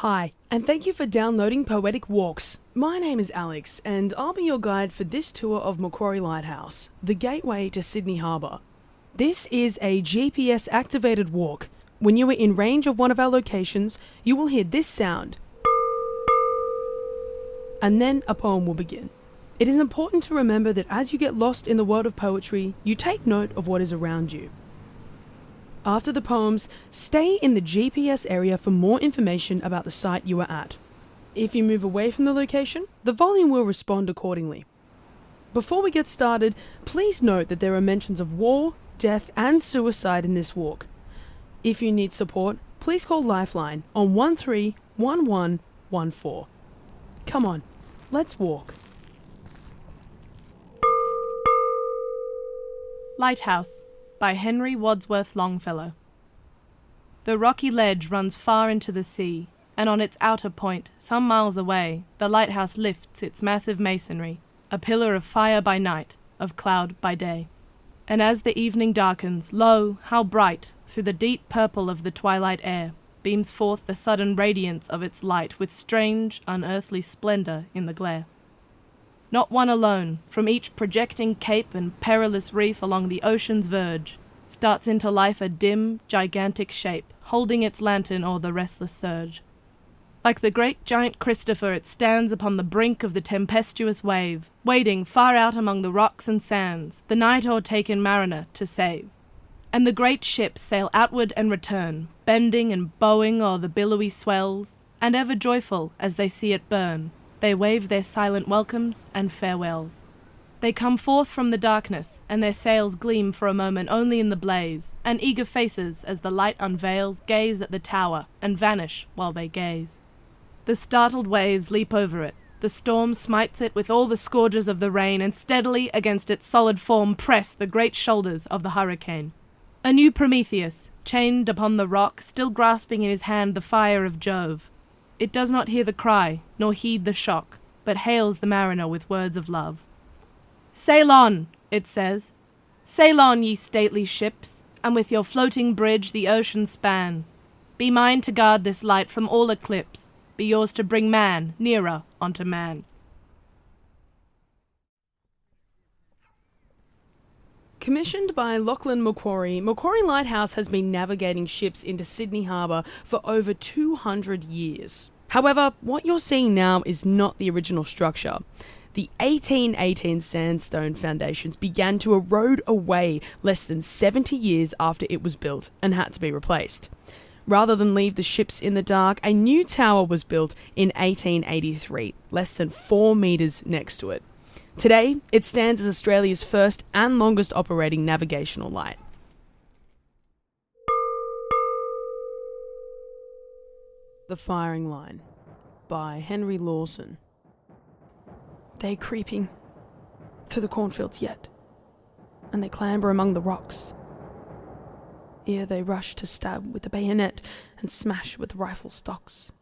Hi, and thank you for downloading Poetic Walks. My name is Alex, and I'll be your guide for this tour of Macquarie Lighthouse, the gateway to Sydney Harbour. This is a GPS-activated walk. When you are in range of one of our locations, you will hear this sound, and then a poem will begin. It is important to remember that as you get lost in the world of poetry, you take note of what is around you. After the poems, stay in the GPS area for more information about the site you are at. If you move away from the location, the volume will respond accordingly. Before we get started, please note that there are mentions of war, death and suicide in this walk. If you need support, please call Lifeline on 131114. Come on, let's walk. Lighthouse by Henry Wadsworth Longfellow. The rocky ledge runs far into the sea, and on its outer point, some miles away, the lighthouse lifts its massive masonry, a pillar of fire by night, of cloud by day. And as the evening darkens, lo, how bright, through the deep purple of the twilight air, beams forth the sudden radiance of its light with strange, unearthly splendour in the glare. Not one alone, from each projecting cape and perilous reef along the ocean's verge, starts into life a dim, gigantic shape, holding its lantern o'er the restless surge. Like the great giant Christopher, it stands upon the brink of the tempestuous wave, wading far out among the rocks and sands, the night o'ertaken mariner to save. And the great ships sail outward and return, bending and bowing o'er the billowy swells, and ever joyful as they see it burn, they wave their silent welcomes and farewells. They come forth from the darkness, and their sails gleam for a moment only in the blaze, and eager faces, as the light unveils, gaze at the tower, and vanish while they gaze. The startled waves leap over it, the storm smites it with all the scourges of the rain, and steadily against its solid form press the great shoulders of the hurricane. A new Prometheus, chained upon the rock, still grasping in his hand the fire of Jove. It does not hear the cry, nor heed the shock, but hails the mariner with words of love. "Sail on," it says. "Sail on, ye stately ships, and with your floating bridge the ocean span. Be mine to guard this light from all eclipse, be yours to bring man nearer unto man." Commissioned by Lachlan Macquarie, Macquarie Lighthouse has been navigating ships into Sydney Harbour for over 200 years. However, what you're seeing now is not the original structure. The 1818 sandstone foundations began to erode away less than 70 years after it was built and had to be replaced. Rather than leave the ships in the dark, a new tower was built in 1883, less than 4 metres next to it. Today, it stands as Australia's first and longest operating navigational light. The Firing Line by Henry Lawson. They creeping through the cornfields yet, and they clamber among the rocks. Ere they rush to stab with the bayonet and smash with the rifle stocks.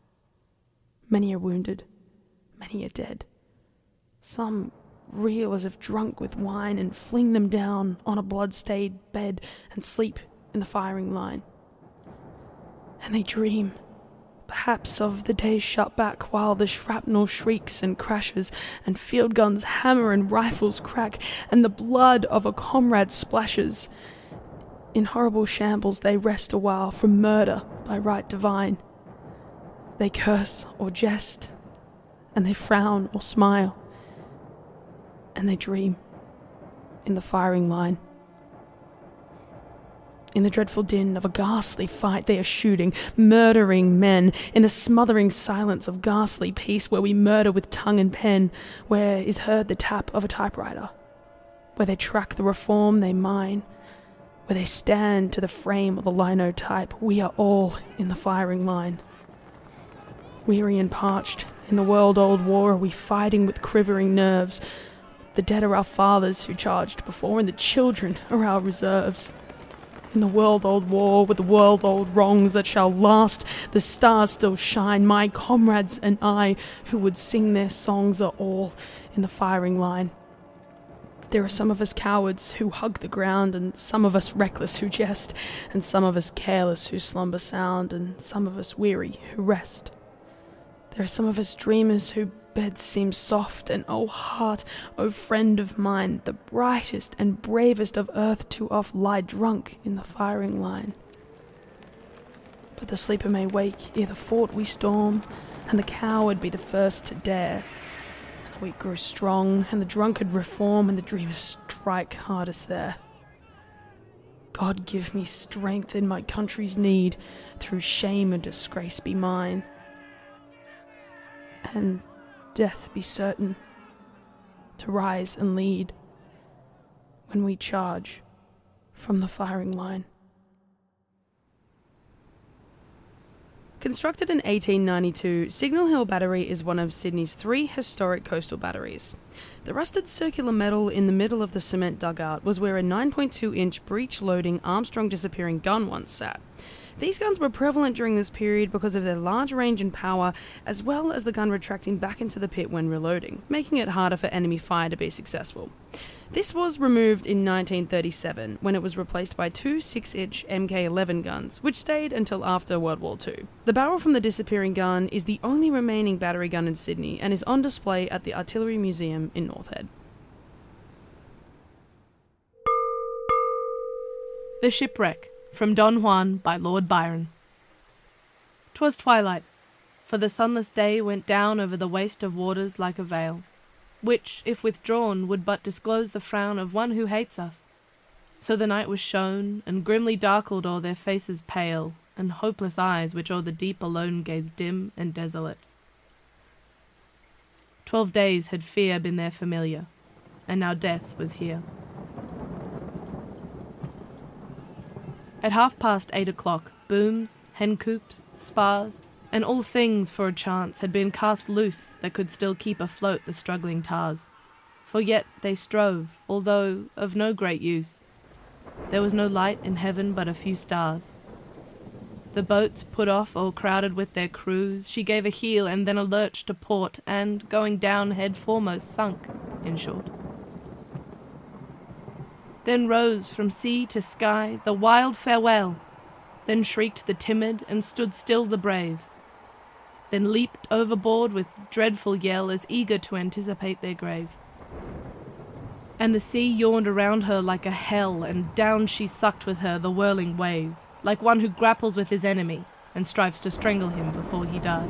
Many are wounded, many are dead. Some reel as if drunk with wine and fling them down on a blood-stained bed and sleep in the firing line. And they dream, perhaps, of the days shut back while the shrapnel shrieks and crashes and field guns hammer and rifles crack and the blood of a comrade splashes. In horrible shambles they rest a while from murder by right divine. They curse or jest, and they frown or smile, and they dream in the firing line. In the dreadful din of a ghastly fight they are shooting, murdering men, in the smothering silence of ghastly peace where we murder with tongue and pen, where is heard the tap of a typewriter, where they track the reform they mine, where they stand to the frame of the linotype, we are all in the firing line. Weary and parched, in the world-old war are we fighting with quivering nerves. The dead are our fathers who charged before, and the children are our reserves. In the world-old war, with the world-old wrongs that shall last, the stars still shine. My comrades and I, who would sing their songs, are all in the firing line. There are some of us cowards who hug the ground, and some of us reckless who jest, and some of us careless who slumber sound, and some of us weary who rest. There are some of us dreamers whose beds seem soft, and oh heart, oh friend of mine, the brightest and bravest of earth too oft lie drunk in the firing line. But the sleeper may wake ere the fort we storm, and the coward be the first to dare. And the weak grow strong, and the drunkard reform, and the dreamers strike hardest there. God give me strength in my country's need, through shame and disgrace be mine, and death be certain to rise and lead when we charge from the firing line. Constructed in 1892, Signal Hill Battery is one of Sydney's 3 historic coastal batteries. The rusted circular metal in the middle of the cement dugout was where a 9.2-inch breech-loading Armstrong disappearing gun once sat. These guns were prevalent during this period because of their large range and power, as well as the gun retracting back into the pit when reloading, making it harder for enemy fire to be successful. This was removed in 1937, when it was replaced by 2 6-inch Mk11 guns, which stayed until after World War II. The barrel from the disappearing gun is the only remaining battery gun in Sydney and is on display at the Artillery Museum in North Head. The Shipwreck, from Don Juan by Lord Byron. 'Twas twilight, for the sunless day went down over the waste of waters like a veil, which, if withdrawn, would but disclose the frown of one who hates us. So the night was shown, and grimly darkled o'er their faces pale, and hopeless eyes which o'er the deep alone gazed dim and desolate. 12 days had fear been their familiar, and now death was here. At 8:30, booms, hen coops, spars, and all things for a chance had been cast loose that could still keep afloat the struggling tars. For yet they strove, although of no great use. There was no light in heaven but a few stars. The boats put off all crowded with their crews, she gave a heel and then a lurch to port, and, going down head foremost, sunk, in short. Then rose from sea to sky the wild farewell, then shrieked the timid and stood still the brave, then leaped overboard with dreadful yell as eager to anticipate their grave. And the sea yawned around her like a hell, and down she sucked with her the whirling wave, like one who grapples with his enemy and strives to strangle him before he die.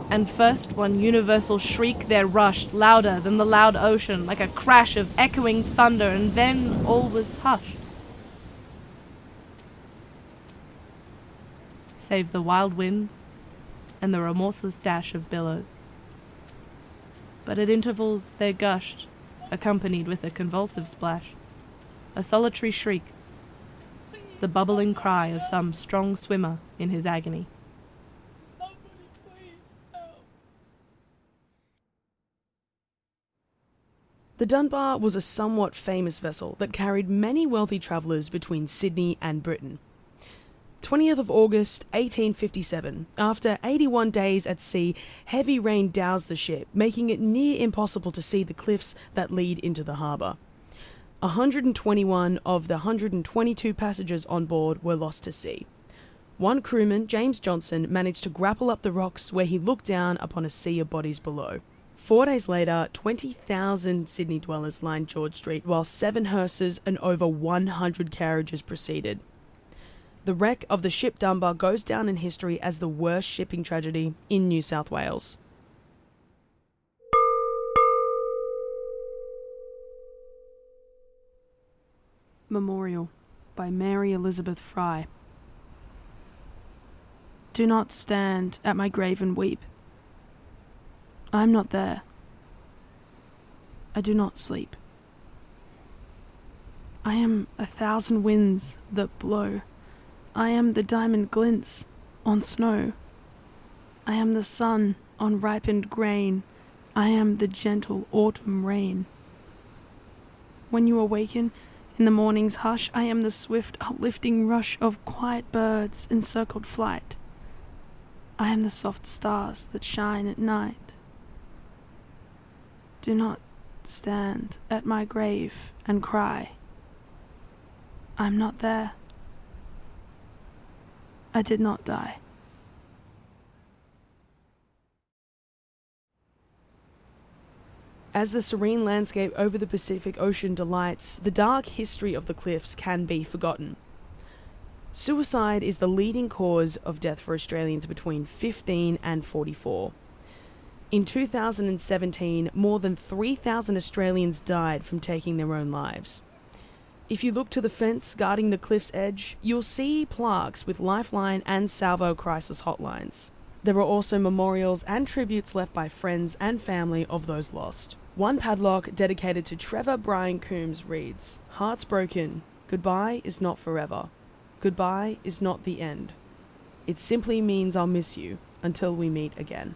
And first one universal shriek there rushed, louder than the loud ocean, like a crash of echoing thunder, and then all was hushed. Save the wild wind and the remorseless dash of billows. But at intervals there gushed, accompanied with a convulsive splash, a solitary shriek, the bubbling cry of some strong swimmer in his agony. The Dunbar was a somewhat famous vessel that carried many wealthy travellers between Sydney and Britain. 20th of August, 1857, after 81 days at sea, heavy rain doused the ship, making it near impossible to see the cliffs that lead into the harbour. 121 of the 122 passengers on board were lost to sea. One crewman, James Johnson, managed to grapple up the rocks where he looked down upon a sea of bodies below. 4 days later, 20,000 Sydney dwellers lined George Street, while 7 hearses and over 100 carriages proceeded. The wreck of the ship Dunbar goes down in history as the worst shipping tragedy in New South Wales. Memorial by Mary Elizabeth Fry. Do not stand at my grave and weep. I am not there. I do not sleep. I am 1,000 winds that blow. I am the diamond glints on snow. I am the sun on ripened grain. I am the gentle autumn rain. When you awaken in the morning's hush, I am the swift uplifting rush of quiet birds in circled flight. I am the soft stars that shine at night. Do not stand at my grave and cry. I'm not there. I did not die. As the serene landscape over the Pacific Ocean delights, the dark history of the cliffs can be forgotten. Suicide is the leading cause of death for Australians between 15 and 44. In 2017, more than 3,000 Australians died from taking their own lives. If you look to the fence guarding the cliff's edge, you'll see plaques with Lifeline and Salvo crisis hotlines. There are also memorials and tributes left by friends and family of those lost. One padlock dedicated to Trevor Brian Coombs reads, "Hearts broken, goodbye is not forever. Goodbye is not the end. It simply means I'll miss you until we meet again."